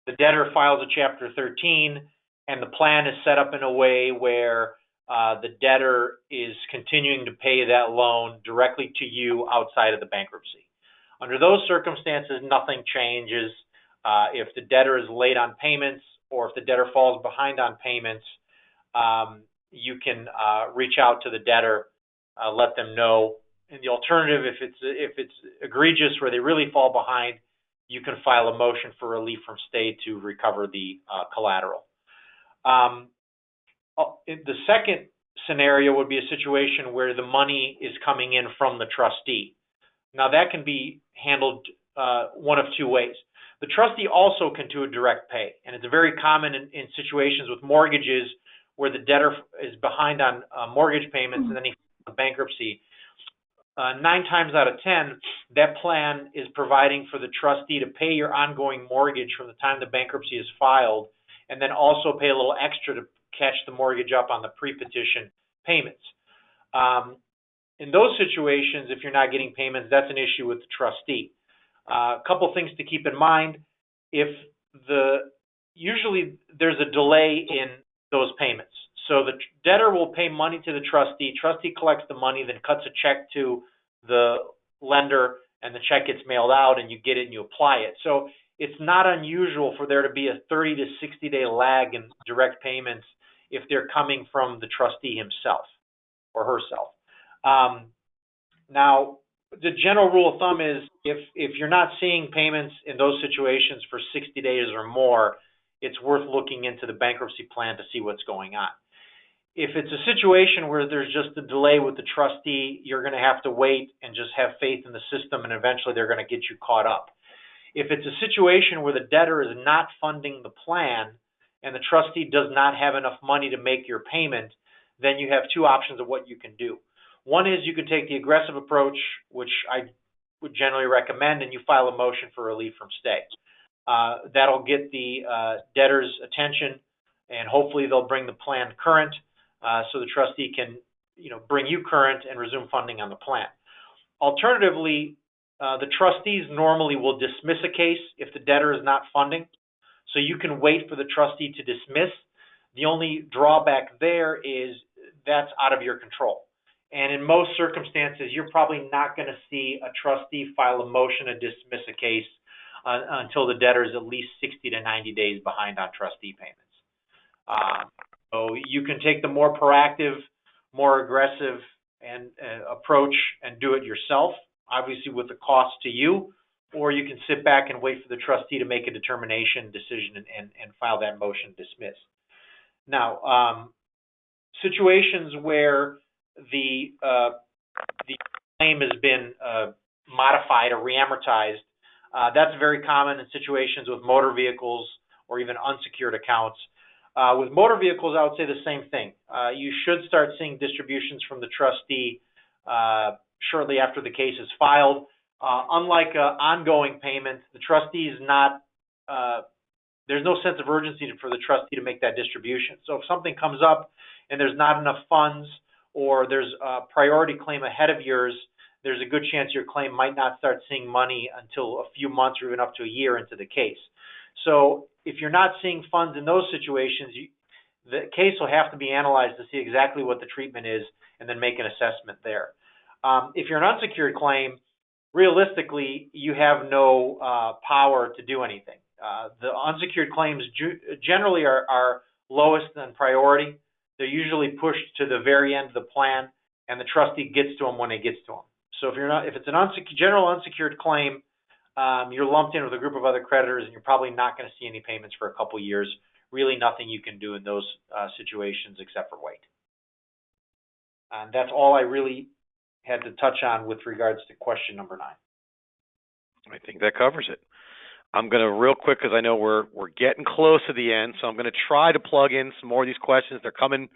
the debtor files a Chapter 13, and the plan is set up in a way where the debtor is continuing to pay that loan directly to you outside of the bankruptcy. Under those circumstances, nothing changes. If the debtor is late on payments or if the debtor falls behind on payments, you can reach out to the debtor, let them know. And the alternative, if it's egregious where they really fall behind, you can file a motion for relief from stay to recover the collateral. The second scenario would be a situation where the money is coming in from the trustee. Now that can be handled one of two ways. The trustee also can do a direct pay, and it's very common in situations with mortgages where the debtor is behind on mortgage payments and then he files bankruptcy. 9 times out of 10, that plan is providing for the trustee to pay your ongoing mortgage from the time the bankruptcy is filed, and then also pay a little extra to catch the mortgage up on the pre-petition payments. In those situations, if you're not getting payments, that's an issue with the trustee. A couple things to keep in mind. Usually there's a delay in those payments. So the debtor will pay money to the trustee collects the money, then cuts a check to the lender, and the check gets mailed out, and you get it and you apply it. So it's not unusual for there to be a 30 to 60-day lag in direct payments if they're coming from the trustee himself or herself. Now, the general rule of thumb is if you're not seeing payments in those situations for 60 days or more, it's worth looking into the bankruptcy plan to see what's going on. If it's a situation where there's just a delay with the trustee, you're going to have to wait and just have faith in the system, and eventually they're going to get you caught up. If it's a situation where the debtor is not funding the plan and the trustee does not have enough money to make your payment, then you have two options of what you can do. One is you can take the aggressive approach, which I would generally recommend, and you file a motion for relief from stay. That'll get the debtor's attention, and hopefully they'll bring the plan current, so the trustee can, bring you current and resume funding on the plan. Alternatively, the trustees normally will dismiss a case if the debtor is not funding, so you can wait for the trustee to dismiss. The only drawback there is that's out of your control. And in most circumstances, you're probably not going to see a trustee file a motion to dismiss a case until the debtor is at least 60 to 90 days behind on trustee payments. So you can take the more proactive, more aggressive approach and do it yourself, obviously with the cost to you, or you can sit back and wait for the trustee to make a decision and file that motion to dismiss. Now, situations where the claim has been modified or reamortized, that's very common in situations with motor vehicles or even unsecured accounts. With motor vehicles, I would say the same thing. You should start seeing distributions from the trustee shortly after the case is filed. Unlike ongoing payments, the trustee is not, there's no sense of urgency for the trustee to make that distribution. So if something comes up and there's not enough funds, or there's a priority claim ahead of yours, there's a good chance your claim might not start seeing money until a few months or even up to a year into the case. So if you're not seeing funds in those situations, the case will have to be analyzed to see exactly what the treatment is and then make an assessment there. If you're an unsecured claim, realistically, you have no power to do anything. The unsecured claims generally are lowest in priority. They're usually pushed to the very end of the plan, and the trustee gets to them when it gets to them. So if it's an general unsecured claim, you're lumped in with a group of other creditors, and you're probably not going to see any payments for a couple years, really nothing you can do in those situations except for wait. And that's all I really had to touch on with regards to question number 9. I think that covers it. I'm going to real quick, because I know we're getting close to the end, so I'm going to try to plug in some more of these questions. They're coming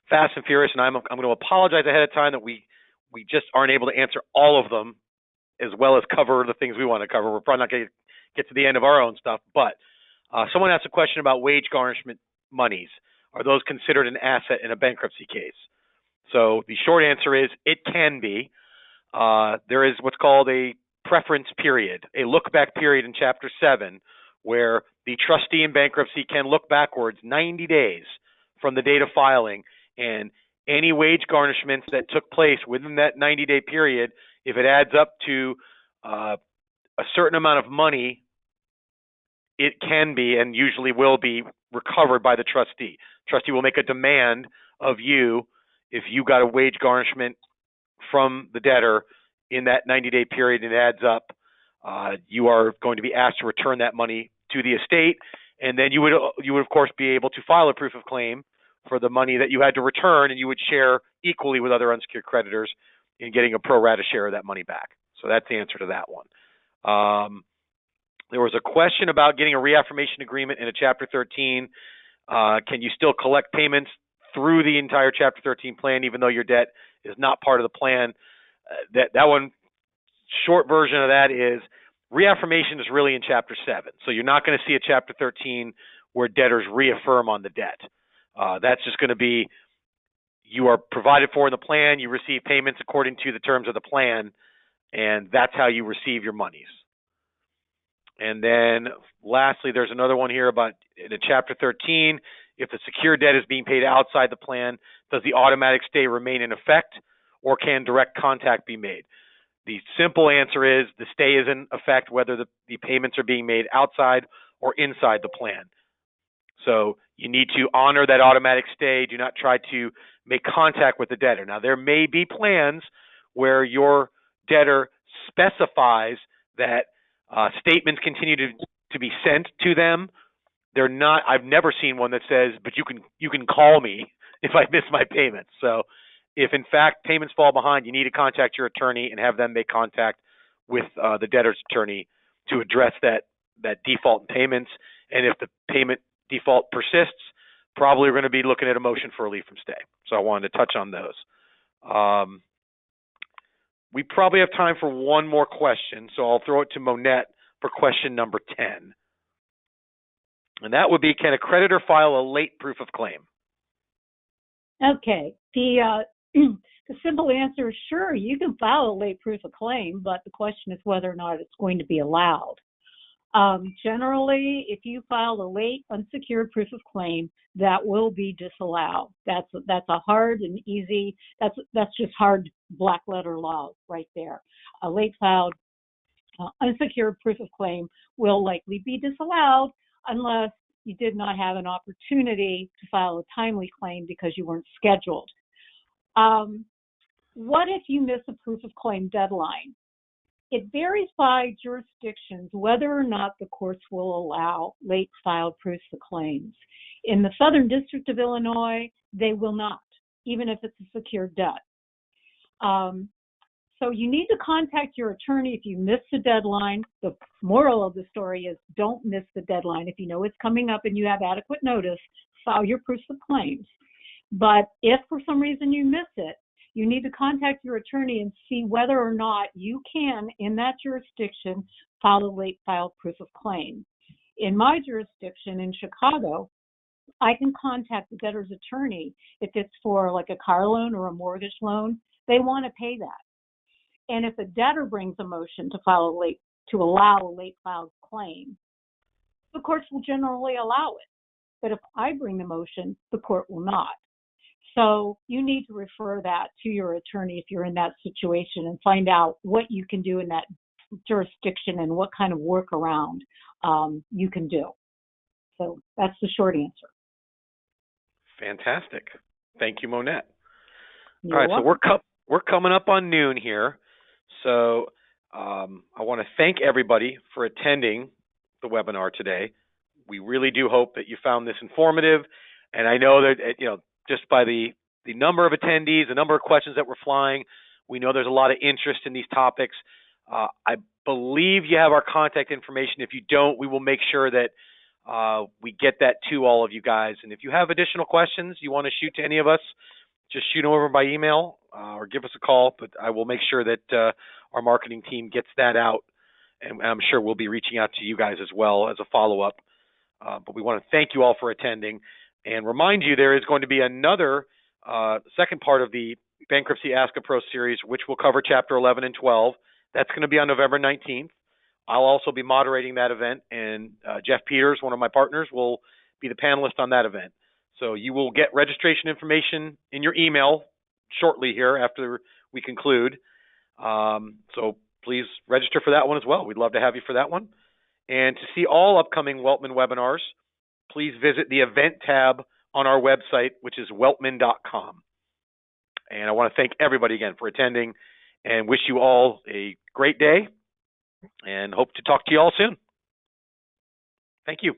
fast and furious, and I'm going to apologize ahead of time that we just aren't able to answer all of them as well as cover the things we want to cover. We're probably not going to get to the end of our own stuff, but someone asked a question about wage garnishment monies. Are those considered an asset in a bankruptcy case? So the short answer is it can be. There is what's called a preference period, a look-back period in Chapter 7, where the trustee in bankruptcy can look backwards 90 days from the date of filing, and any wage garnishments that took place within that 90-day period, if it adds up to a certain amount of money, it can be and usually will be recovered by the trustee. Trustee will make a demand of you if you got a wage garnishment from the debtor in that 90-day period and it adds up. You are going to be asked to return that money to the estate, and then you would of course be able to file a proof of claim for the money that you had to return, and you would share equally with other unsecured creditors in getting a pro rata share of that money back. So that's the answer to that one. There was a question about getting a reaffirmation agreement in a Chapter 13. Can you still collect payments through the entire Chapter 13 plan, even though your debt is not part of the plan? That one, short version of that is reaffirmation is really in Chapter 7. So you're not going to see a Chapter 13 where debtors reaffirm on the debt. That's just going to be you are provided for in the plan, you receive payments according to the terms of the plan, and that's how you receive your monies. And then lastly, there's another one here about in a Chapter 13, if the secured debt is being paid outside the plan, does the automatic stay remain in effect, or can direct contact be made? The simple answer is the stay is in effect whether the payments are being made outside or inside the plan. So you need to honor that automatic stay. Do not try to make contact with the debtor. Now, there may be plans where your debtor specifies that statements continue to be sent to them. They're not. I've never seen one that says, "But you can call me if I miss my payments." So, if in fact payments fall behind, you need to contact your attorney and have them make contact with the debtor's attorney to address that default in payments. And if the payment default persists, probably we're going to be looking at a motion for relief from stay. So I wanted to touch on those. We probably have time for one more question, so I'll throw it to Monette for question number 10. And that would be, can a creditor file a late proof of claim? Okay. The simple answer is sure, you can file a late proof of claim, but the question is whether or not it's going to be allowed. Generally, if you file a late unsecured proof of claim, that will be disallowed. That's a hard and easy, that's just hard black letter law right there. A late filed unsecured proof of claim will likely be disallowed unless you did not have an opportunity to file a timely claim because you weren't scheduled. What if you miss a proof of claim deadline? It varies by jurisdictions whether or not the courts will allow late filed proofs of claims. In the Southern District of Illinois, they will not, even if it's a secured debt. So you need to contact your attorney if you miss the deadline. The moral of the story is don't miss the deadline. If you know it's coming up and you have adequate notice, file your proofs of claims. But if for some reason you miss it, you need to contact your attorney and see whether or not you can, in that jurisdiction, file a late filed proof of claim. In my jurisdiction in Chicago, I can contact the debtor's attorney if it's for like a car loan or a mortgage loan. They want to pay that. And if a debtor brings a motion to allow a late filed claim, the courts will generally allow it. But if I bring the motion, the court will not. So you need to refer that to your attorney if you're in that situation and find out what you can do in that jurisdiction and what kind of workaround you can do. So that's the short answer. Fantastic. Thank you, Monette. You're All right, welcome. so we're coming up on noon here. So I want to thank everybody for attending the webinar today. We really do hope that you found this informative. And I know that, just by the number of attendees, the number of questions that were flying, we know there's a lot of interest in these topics. I believe you have our contact information. If you don't, we will make sure that we get that to all of you guys. And if you have additional questions you want to shoot to any of us, just shoot them over by email or give us a call. But I will make sure that our marketing team gets that out. And I'm sure we'll be reaching out to you guys as well as a follow-up. But we want to thank you all for attending and remind you there is going to be another second part of the Bankruptcy Ask a Pro series, which will cover Chapter 11 and 12. That's going to be on November 19th. I'll also be moderating that event, and Jeff Peters, one of my partners, will be the panelist on that event. So you will get registration information in your email shortly here after we conclude. So please register for that one as well. We'd love to have you for that one. And to see all upcoming Weltman webinars, please visit the event tab on our website, which is weltman.com. And I want to thank everybody again for attending and wish you all a great day and hope to talk to you all soon. Thank you.